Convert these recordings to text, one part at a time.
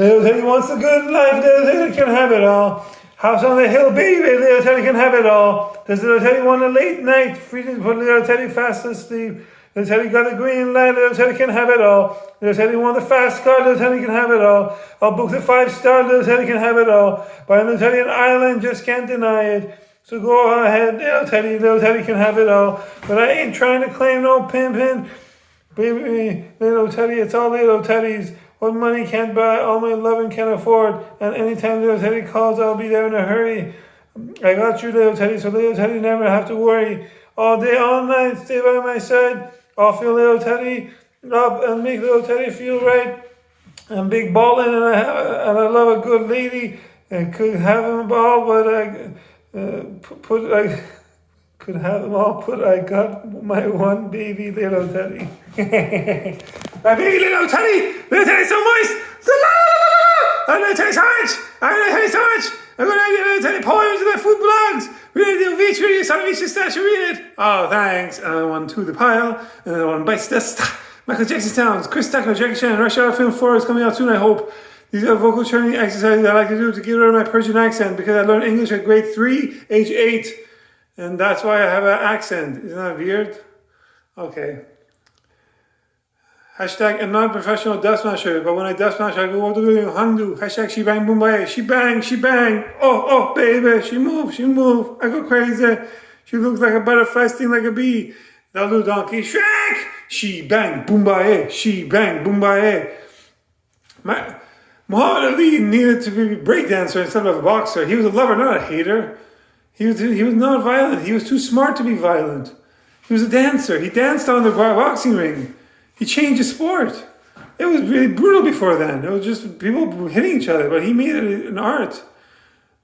Little Teddy wants a good life. Little Teddy can have it all. House on the hill, baby. Little Teddy can have it all. Does Little Teddy want a late night? Freezing to put Little Teddy fast asleep. Little Teddy got the green light. Little Teddy can have it all. Little Teddy want the fast car. Little Teddy can have it all. I'll book the 5-star. Little Teddy can have it all. Buy Little Teddy an island. Just can't deny it. So go ahead, Little Teddy. Little Teddy can have it all. But I ain't trying to claim no pimpin'. Baby, Little Teddy, it's all Little Teddy's. What money can't buy, all my loving can afford. And anytime Little Teddy calls, I'll be there in a hurry. I got you, Little Teddy, so Little Teddy never have to worry. All day, all night, stay by my side. I'll fill Little Teddy up and make Little Teddy feel right. I'm big ballin' and I love a good lady. I could have him all, but I could have them all, but I got my one baby Little Teddy. My baby Little Teddy! Little Teddy so moist! I'm gonna tell you so much! I'm gonna tell you so much! I'm gonna write Little Teddy poems in their food blogs! Read the feature, you son of a stash, read it! Oh, thanks. Another one to the pile, another one bites dust. Michael Jackson sounds, Chris Tucker, Jackie Chan, Rush Hour Film 4 is coming out soon, I hope. These are vocal training exercises I like to do to get rid of my Persian accent because I learned English at grade 3, age 8. And that's why I have an accent. Isn't that weird? Okay. Hashtag I'm not a professional dust masher, but when I dust mash, I go all the way to Handu. Hashtag she bang boom bae. She bang, she bang. Oh, baby. She move, she move. I go crazy. She looks like a butterfly, sting like a bee. That'll do donkey. Shrek! She bang boom bae. She bang boom bae. Muhammad Ali needed to be a breakdancer instead of a boxer. He was a lover, not a hater. He was not violent. He was too smart to be violent. He was a dancer. He danced on the boxing ring. He changed the sport. It was really brutal before then. It was just people hitting each other, but he made it an art.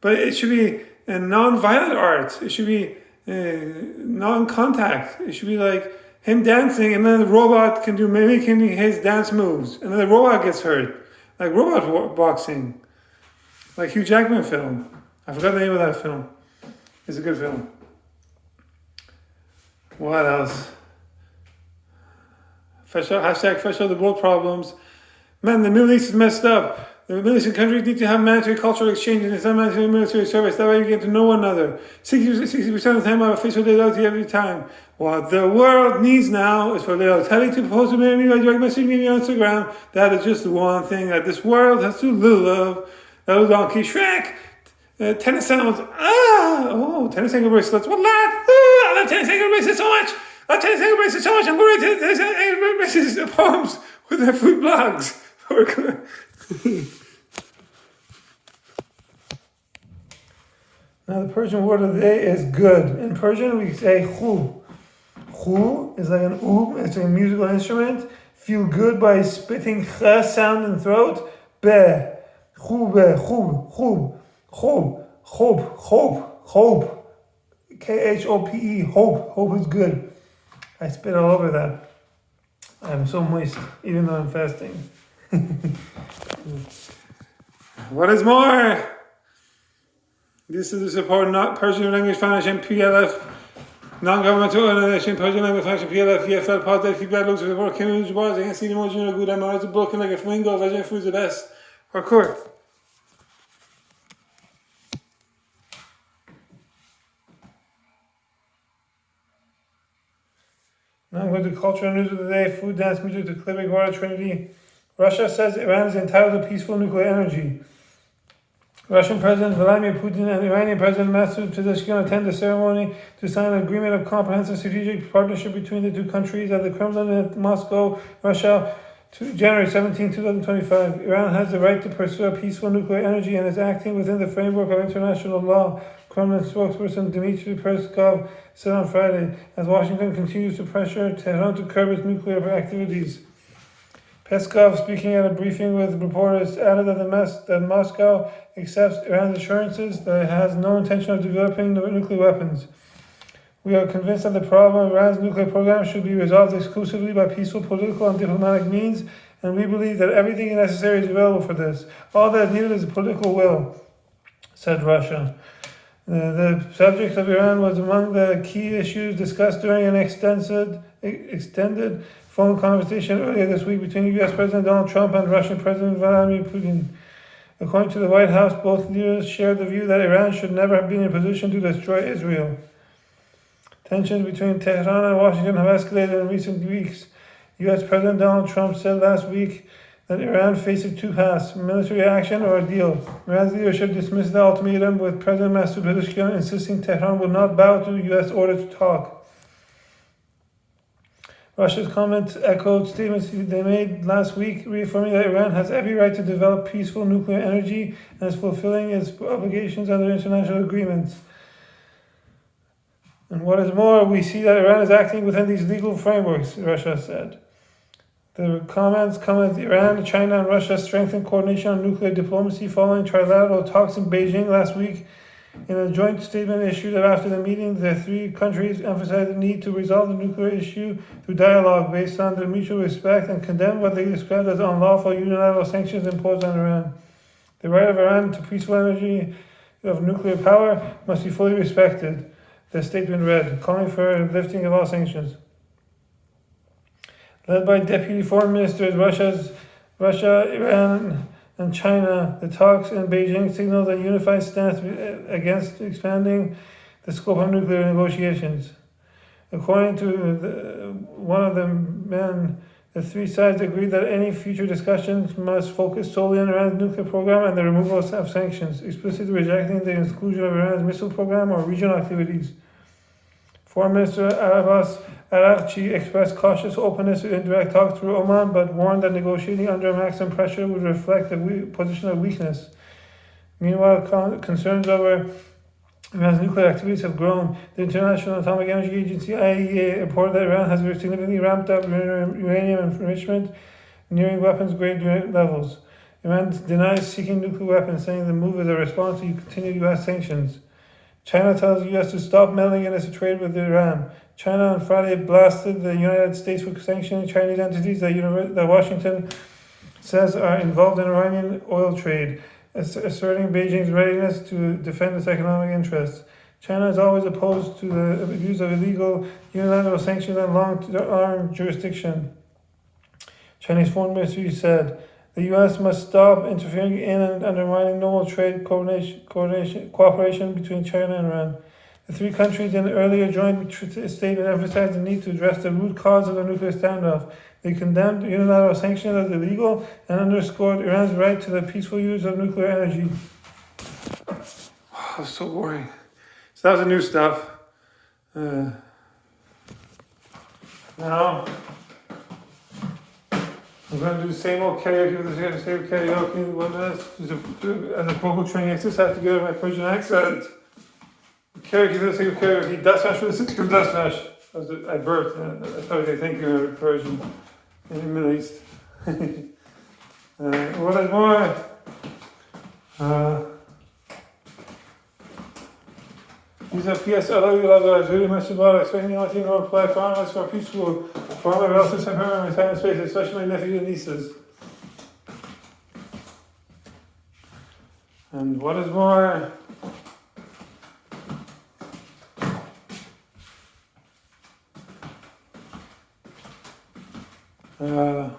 But it should be a non-violent art. It should be non-contact. It should be like him dancing and then the robot can do mimicking his dance moves. And then the robot gets hurt. Like robot boxing. Like Hugh Jackman film. I forgot the name of that film. It's a good film. What else? Hashtag fresh out the world problems. Man, the Middle East is messed up. The Middle Eastern countries need to have mandatory cultural exchange and some mandatory military service. That way you get to know one another. 60% of the time I have a facial loyalty every time. What the world needs now is for Little Teddy to post a me by direct message me on Instagram. That is just the one thing that this world has too little of. Little donkey Shrek. Tennis sounds. Tennis ankle bracelets. What lad? I love tennis ankle bracelets so much. I love tennis ankle bracelets so much. I'm going to write tennis ankle bracelets poems with their food blogs. Now the Persian word of the day is good. In Persian we say khu. Khu is like an oud. It's a musical instrument. Feel good by spitting kh sound in throat. Be. Khube. Khub. Khub. Khob. Khob. Khob. Khob. Khope. Hope. Hope is good. I spit all over that. I'm so moist, even though I'm fasting. What is more? This is the support not Persian language foundation PLF, non-governmental organization Persian language foundation PLF, EFL, positive feedback looks for the work community bars. I can see the more general good. I'm always broken like a flamingo. Vegetarian food is the best. Parkour. Now I'm going to cultural news of the day. Food, dance, music, the Clippic Water Trinity. Russia says Iran is entitled to peaceful nuclear energy. Russian President Vladimir Putin and Iranian President Masoud Pezeshkian attend the ceremony to sign an agreement of comprehensive strategic partnership between the two countries at the Kremlin in Moscow, Russia, January 17, 2025. Iran has the right to pursue a peaceful nuclear energy and is acting within the framework of international law, Kremlin spokesperson Dmitry Peskov said on Friday, as Washington continues to pressure Tehran to curb its nuclear activities. Peskov, speaking at a briefing with reporters, added that Moscow accepts Iran's assurances that it has no intention of developing nuclear weapons. We are convinced that the problem of Iran's nuclear program should be resolved exclusively by peaceful political and diplomatic means, and we believe that everything necessary is available for this. All that is needed is political will, said Russia. The subject of Iran was among the key issues discussed during an extended phone conversation earlier this week between U.S. President Donald Trump and Russian President Vladimir Putin. According to the White House, both leaders shared the view that Iran should never have been in a position to destroy Israel. Tensions between Tehran and Washington have escalated in recent weeks. U.S. President Donald Trump said last week that Iran faces two paths: military action or a deal. Iran's leadership dismissed the ultimatum, with President Masoud Pezeshkian insisting Tehran will not bow to U.S. order to talk. Russia's comments echoed statements they made last week, reaffirming that Iran has every right to develop peaceful nuclear energy and is fulfilling its obligations under international agreements. And what is more, we see that Iran is acting within these legal frameworks, Russia said. The comments come as Iran, China, and Russia strengthened coordination on nuclear diplomacy following trilateral talks in Beijing last week. In a joint statement issued after the meeting, the three countries emphasized the need to resolve the nuclear issue through dialogue based on their mutual respect and condemned what they described as unlawful unilateral sanctions imposed on Iran. The right of Iran to peaceful energy of nuclear power must be fully respected, the statement read, calling for a lifting of all sanctions. Led by deputy foreign ministers Russia, Iran, and China, the talks in Beijing signaled a unified stance against expanding the scope of nuclear negotiations. According to one of the men, the three sides agreed that any future discussions must focus solely on Iran's nuclear program and the removal of sanctions, explicitly rejecting the exclusion of Iran's missile program or regional activities. Foreign Minister Abbas Araghchi expressed cautious openness to indirect talks through Oman, but warned that negotiating under maximum pressure would reflect a position of weakness. Meanwhile, concerns over Iran's nuclear activities have grown. The International Atomic Energy Agency, IAEA, reported that Iran has significantly ramped up uranium enrichment, nearing weapons-grade levels. Iran denies seeking nuclear weapons, saying the move is a response to continued U.S. sanctions. China tells the U.S. to stop meddling in its trade with Iran. China on Friday blasted the United States for sanctioning Chinese entities that Washington says are involved in Iranian oil trade, asserting Beijing's readiness to defend its economic interests. China is always opposed to the abuse of illegal unilateral sanctions and long-arm jurisdiction. Chinese Foreign Ministry said the U.S. must stop interfering in and undermining normal trade cooperation between China and Iran. The three countries in an earlier joint statement emphasized the need to address the root cause of the nuclear standoff. They condemned unilateral sanctions as illegal and underscored Iran's right to the peaceful use of nuclear energy. Oh, so boring. So that was the new stuff. Now, I'm going to do the same old karaoke with the same karaoke. One minute as a vocal training exercise to get my Persian accent. Karaoke for the sake of karaoke, dust mash for the sake of dust mash. I burped, that's how they think you're Persian in the Middle East. What is more? These are PS, I love you, I was really much about it. Expecting the only thing to apply for us for peaceful, for all my relatives and her, my time and space, especially my nephews and nieces. And what is more? My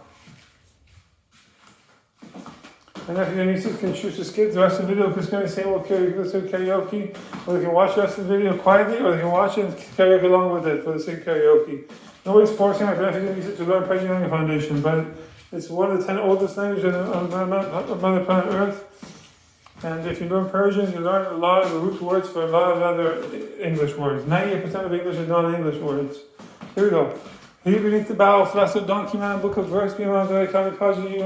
nephews and nieces can choose to skip the rest of the video because it's going to be the same old karaoke, or they can watch the rest of the video quietly, or they can watch it and karaoke along with it for the sake of karaoke. Nobody's forcing my nephews and nieces to learn Persian Language Foundation, but it's one of the 10 oldest languages on Mother Planet Earth. And if you learn Persian, you learn a lot of the root words for a lot of other English words. 98% of English is non-English words. Here we go. Here beneath the bow, flash of donkey man, book of verse, beyond the kamikaze,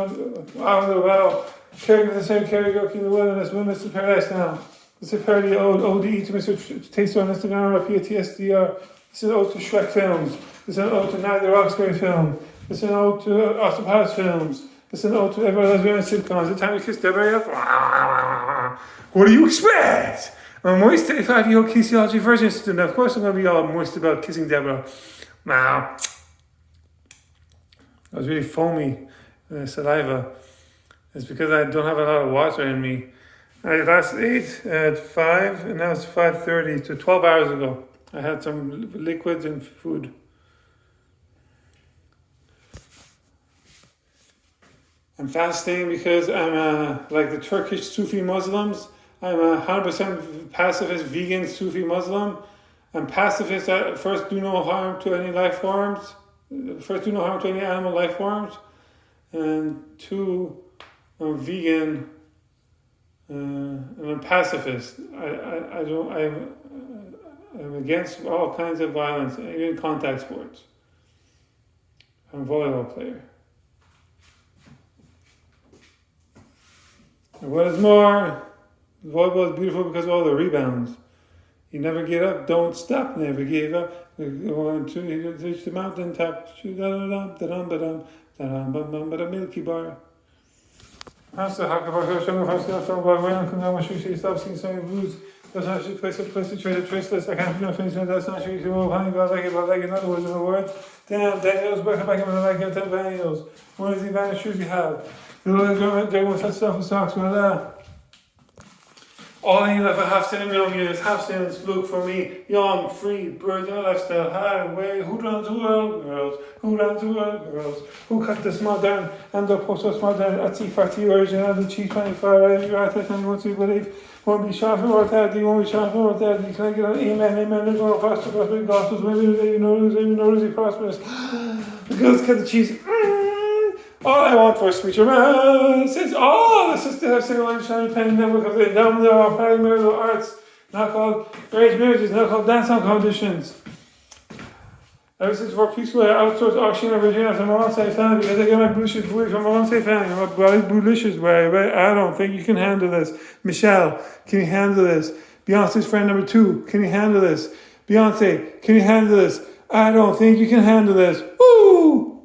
out of the well. Carrying the same karaoke in the wilderness, wilderness to paradise now. This is a parody ode to Mr. Taster on Instagram or PTSDR. This is an ode to Shrek films. This is an ode to Night at the Roxbury film. This is an ode to Austin Powers films. This is an ode to every lesbian sitcoms. Is it time to kiss Deborah yet? What do you expect? I'm a moist 35-year-old kinesiology virgin student. Of course I'm going to be all moist about kissing Deborah. Wow. I was really foamy saliva. It's because I don't have a lot of water in me. I last ate at 5 and now it's 5:30, so 12 hours ago. I had some liquids and food. I'm fasting because I'm like the Turkish Sufi Muslims. I'm a 100% pacifist, vegan Sufi Muslim. I'm pacifist at first, do no harm to any life forms. First, do no harm to any animal life forms. And two, I'm vegan. And I'm pacifist. I'm against all kinds of violence, even contact sports. I'm a volleyball player. And what is more, volleyball is beautiful because of all the rebounds. You never get up, don't stop, never give up. 1, 2, you reach the mountain top, Milky Bar. Stop seeing so many blues. That's not a place to trade a traceless. I can't feel things, that's not sure you can move, honey, but I like in other words of the word. Damn, Daniels, back in the like your 10 Daniels. One of the advantage shoes you have. The little girl with that stuff with socks, voila. All I need for half cent millimeters, half cents, look for me, young, free, birds in a lifestyle, highway, who runs the world, girls, who runs the world, girls, who cut this modern, and the post modern, Ati-Fati original, the cheap 25, you're at it, and once you believe, won't be sharp or that, you won't be sharp or that, you can get an amen, they're going to prosper, prosperous gospels, maybe you know, he prosperous, the girls cut the cheese, all I want for a speech says all the sisters have single shining penny network of the endowment of pyramidal arts, not called arranged marriages, not called dance-on competitions. Ever since for peaceful, I outsourced auction of Virginia from my On Sia family because I get my bullshit booty from my On Sia family. My body bootylicious way. I don't think you can handle this. Michelle, can you handle this? Beyonce's friend number 2, can you handle this? Beyonce, can you handle this? I don't think you can handle this. Woo!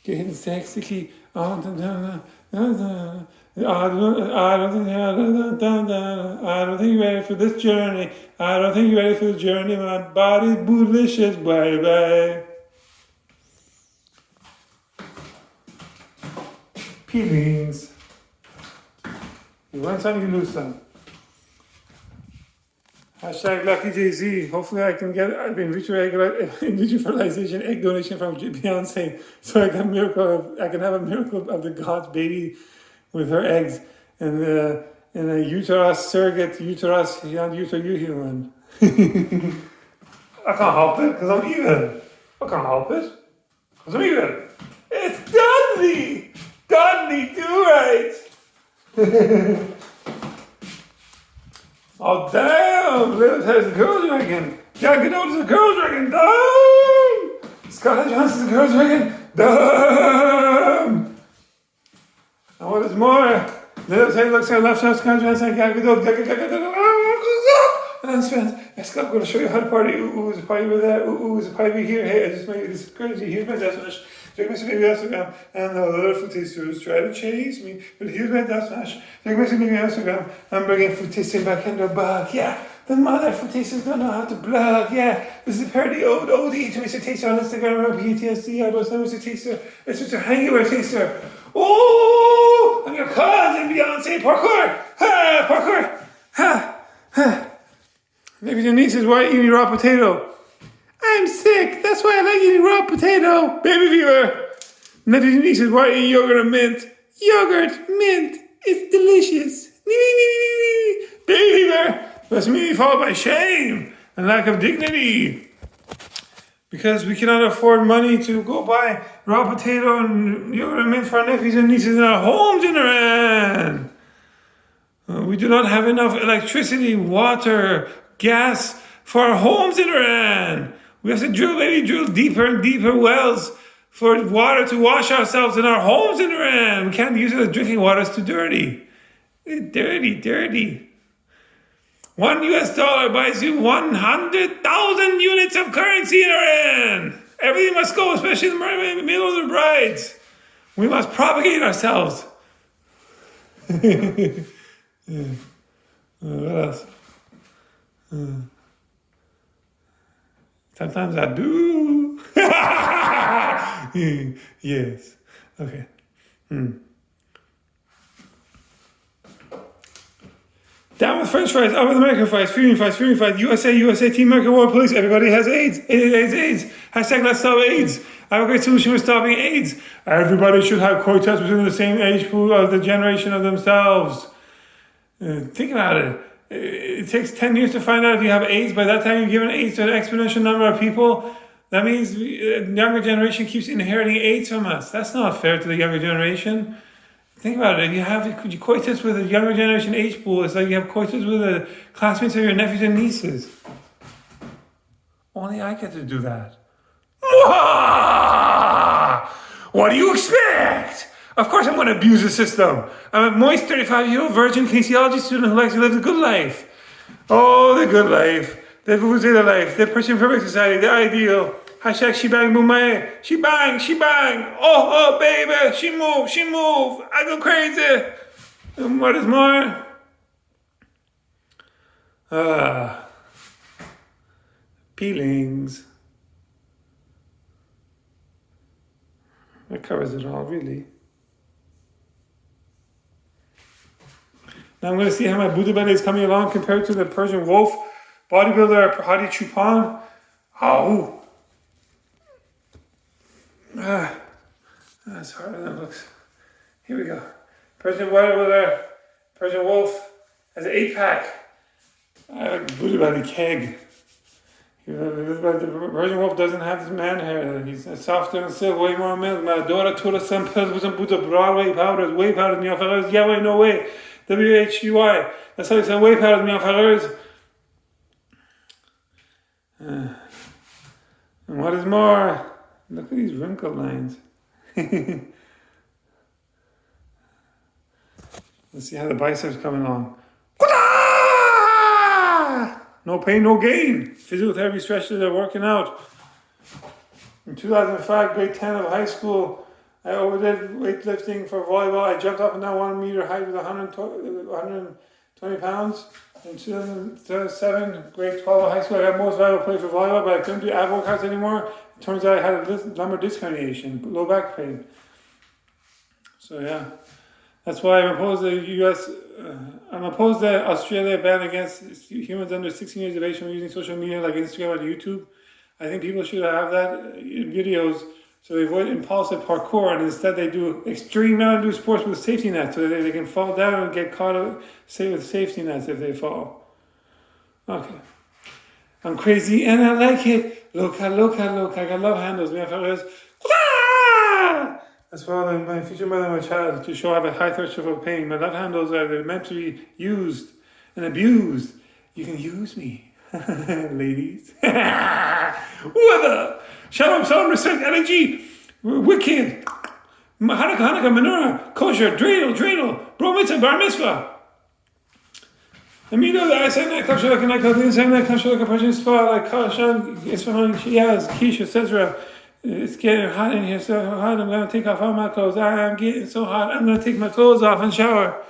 Getting sexy. I don't think you're ready for this journey. I don't think you're ready for the journey. My body's bootylicious, baby. Peelings. You win some, you lose some. Hashtag Lucky Jay-Z. Hopefully I can get in vitro fertilization egg donation from Beyonce, so I can have a miracle of the God's baby with her eggs and a uterus surrogate uterus human. I can't help it because I'm even. I can't help it because I'm even. It's Dudley. Dudley, do right. Oh damn! Liz has the girls drinking. Jack Gadot is the girls drinking. Damn! Scarlett Johansson's the girls drinking. Damn! And what is more, Liz Hayes looks at the left side, Scarlett Johansson, Jack Gadot. And then Spence, I'm going to show you how to party. Ooh, is a party over there. Ooh, is a party here. Hey, I just made this crazy. Here's my death smash. Check my Instagram, and the little fruitisters try to chase me, but here's my death smash. Check my Instagram, I'm bringing fruitisting back in the bag. Yeah, the mother fruitisters don't know how to blog. Yeah, this is a parody ode to Mr. Taster on Instagram, or PTSD. I was Mr. Taster. It's Mr. Hangover Taster. Oh, I'm your cousin, Beyonce. Parkour. Ha, parkour. Ha, ha. Maybe your niece is why eating raw potato. I'm sick. That's why I like eating raw potato. Baby fever. Maybe your niece is why eating yogurt and mint. Yogurt, mint. It's delicious. Baby fever. That's me followed by shame and lack of dignity. Because we cannot afford money to go buy raw potato and yogurt and mint for our nephews and nieces in our homes in Iran. We do not have enough electricity, water, gas for our homes in Iran. We have to drill deeper and deeper wells for water to wash ourselves in our homes in Iran. We can't use it as drinking water, it's too dirty. Dirty. $1 buys you 100,000 units of currency in Iran. Everything must go, especially in the middle of the brides. We must propagate ourselves. What else? Sometimes I do. Yes. Okay. Down with French fries, up with American fries, Fury fries, USA, Team America, World Police, everybody has AIDS. AIDS. Hashtag let's stop AIDS. I have a great solution for stopping AIDS. Everybody should have coitus within the same age pool of the generation of themselves. Think about it. It takes 10 years to find out if you have AIDS. By that time, you've given AIDS to an exponential number of people. That means the younger generation keeps inheriting AIDS from us. That's not fair to the younger generation. Think about it. If you have coitus with a younger generation age pool, it's like you have coitus with the classmates of your nephews and nieces. Only I get to do that. What do you expect? Of course I'm going to abuse the system. I'm a moist 35-year-old virgin kinesiology student who likes to live the good life. Oh, the good life. The Vuvuzela life. The Person Perfect Society. The ideal. Hashtag she bang boom my. She bang, she bang. Oh, baby. She move, she move. I go crazy. And what is more? Peelings. That covers it all, really. Now I'm going to see how my Buddha belly is coming along compared to the Persian wolf bodybuilder Hadi Chupan. Oh. That's harder than it looks. Here we go. Persian bodybuilder, Persian wolf has an 8-pack. Buddha belly keg. The Persian wolf doesn't have this man hair. He's softer than silk, way more milk. My daughter told us some pills with some Buddha Broadway powders, way powder than your fellows. Yeah, way, no way. WHUY. That's how you say way powder than your fellows. And what is more, look at these wrinkle lines. Let's see how the biceps come along. No pain, no gain. Physical therapy stretches are working out. In 2005, grade 10 of high school, I overdid weightlifting for volleyball. I jumped up and down 1 meter height with 120 pounds. In 2007, grade 12 of high school, I got most valuable player for volleyball, but I couldn't do ab workouts anymore. It turns out I had a lumbar disc herniation, low back pain. So yeah. That's why I'm opposed to I'm opposed to Australia ban against humans under 16 years of age from using social media like Instagram and YouTube. I think people should have that in videos so they avoid impulsive parkour and instead they do extreme Mountain Dew sports with safety nets so that they can fall down and get caught with safety nets if they fall. Okay. I'm crazy and I like it. Loca. I got love handles. That's why my future mother and my child, to show I have a high threshold of pain. My love handles are meant to be used and abused. You can use me, ladies. What up? Shalom, respect, energy, wicked, Hanukkah, menorah, kosher, dreidel, bro mitzvah, bar mitzvah. And you know that I say that kosher like a nightclub, I say that kosher like a Persian spa, like Kashan, Isfahan, Shiaz, Kish, etc. It's getting hot in here, so hot. I'm going to take off all my clothes. I'm getting so hot. I'm going to take my clothes off and shower.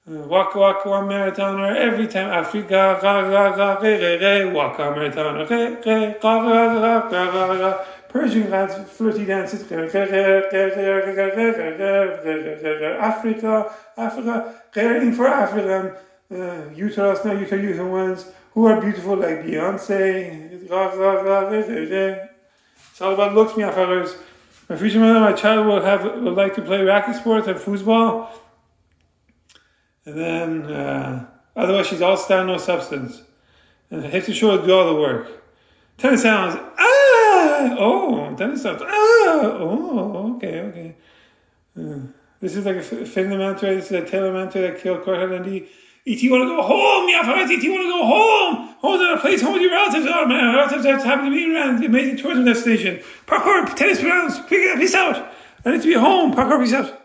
Waka one marathoner every time. Africa, waka marathoner. Persian dance, flirty dances. Africa, caring for African. Uterus, now uterus ones who are beautiful like Beyonce. It's all about looks, my fellas. My future mother, my child would like to play racket sports and foosball. And then, otherwise she's all stand, no substance. And hips and shoulders do all the work. Tennis sounds, tennis sounds, okay. This is like a Finland mantra, this is a Taylor mantra that killed Corhad and D. E.T. want to go home, yeah, E.T. want to go home. Home's not a place, home with your relatives. Oh man, relatives have happened to be around the amazing tourism destination. Parkour, tennis grounds, peace out. I need to be home, parkour, peace out.